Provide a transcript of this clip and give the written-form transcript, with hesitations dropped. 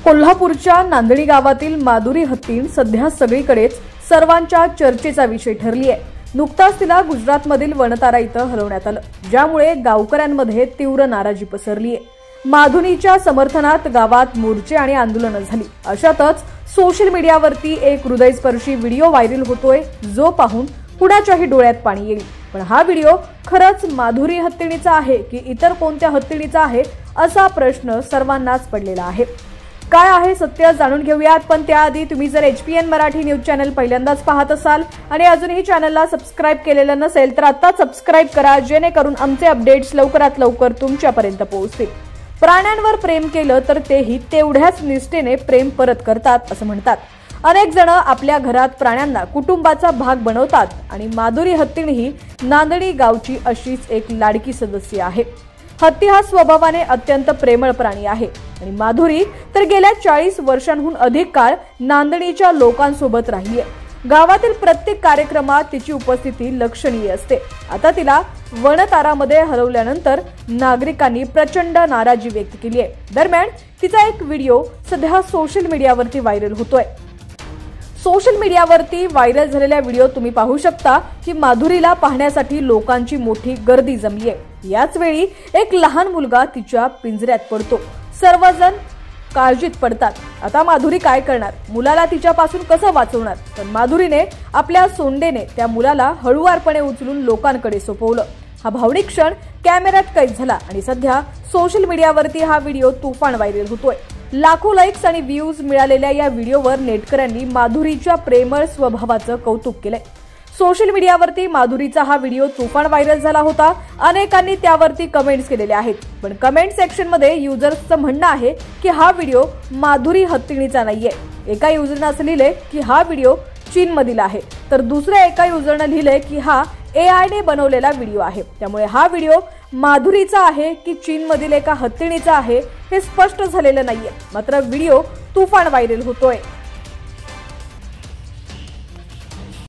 कोल्हापूरच्या नांदणी गावातील माधुरी हत्तीण सध्या सगळीकडेच सर्वांच्या चर्चेचा विषय ठरली आहे। नुकताच तिला गुजरातमधील वनतारा इथं हलवण्यात आलं, ज्यामुळे गावकऱ्यांमध्ये तीव्र नाराजी पसरली आहे। माधुरीच्या समर्थनात गावात मोर्चे आणि आंदोलनं झाली। अशातच सोशल मीडियावरती एक हृदयस्पर्शी व्हिडिओ व्हायरल होतोय, जो पाहून कुणाच्याही डोळ्यात पाणी येईल। पण हा व्हिडिओ खरंच माधुरी हत्तीणीचा आहे की इतर कोणत्या हत्तीणीचा आहे, असा प्रश्न सर्वांनाच पडलेला आहे। काय आहे सत्य जाणून घेऊयात, पण त्याआधी तुम्ही जर HPN मराठी न्यूज चॅनल पहिल्यांदाच पाहत असाल आणि अजूनही चॅनलला सबस्क्राइब केलेलं नसेल तर आता सबस्क्राइब करा, जेणेकरून आमचे अपडेट्स लवकरात लवकर तुमच्यापर्यंत पोहोचतील। प्राण्यांवर प्रेम केलं तर तेही तेवढ्याच निष्ठेने प्रेम परत करतात असं म्हणतात। अनेक जण आपल्या घरात प्राण्यांना कुटुंबाचा भाग बनवतात आणि माधुरी हत्तीण ही नांदणी गावची अशीच एक लाडकी सदस्य आहे। हत्ती हा स्वभावाने अत्यंत प्रेमळ प्राणी आहे आणि माधुरी तर गेल्या 40 वर्षांहून अधिक काळ नांदणीच्या लोकांसोबत राहिली आहे। गावातील प्रत्येक कार्यक्रमात तिची उपस्थिती लक्षणीय असते। आता तिला वनतारामध्ये हलवल्यानंतर नागरिकांनी प्रचंड नाराजी व्यक्त केली आहे। दरम्यान तिचा एक व्हिडिओ सध्या सोशल मीडियावरती व्हायरल होतोय। सोशल मीडियावरती व्हायरल झालेल्या व्हिडिओ तुम्ही पाहू शकता की माधुरीला पाहण्यासाठी लोकांची मोठी गर्दी जमली आहे। याच वेळी एक लहान मुलगा तिच्या पिंजऱ्यात पडतो। सर्वजण काळजीत पडतात। आता माधुरी काय करणार, मुलाला तिच्यापासून कसं वाचवणार? पण माधुरीने आपल्या सोंडेने त्या मुलाला हळुवारपणे उचलून लोकांकडे सोपवलं। हा भावनिक क्षण कॅमेऱ्यात कैद झाला आणि सध्या सोशल मीडियावरती हा व्हिडिओ तुफान व्हायरल होतोय। लाखो लाईक्स आणि व्ह्यूज मिळालेल्या या व्हिडिओवर नेटकऱ्यांनी माधुरीच्या प्रेमळ स्वभावाचं कौतुक केलंय। सोशल मीडियावरती माधुरीचा हा व्हिडिओ तुफान व्हायरल झाला होता। अनेकांनी त्यावरती कमेंट्स केलेल्या आहेत, पण कमेंट सेक्शन मध्ये युजर्सचं म्हणणं आहे की हा व्हिडिओ माधुरी हत्तीणीचा नाहीये। एका युजरनं असं लिहिलंय की हा व्हिडिओ चीनमधील आहे, तर दुसऱ्या एका युजरनं लिहिलंय की हा AI ने बनवलेला व्हिडिओ आहे। त्यामुळे हा व्हिडिओ माधुरीचा आहे की चीनमधील एका हत्तीणीचा आहे हे स्पष्ट झालेलं नाहीये। मात्र व्हिडिओ तुफान व्हायरल होतोय।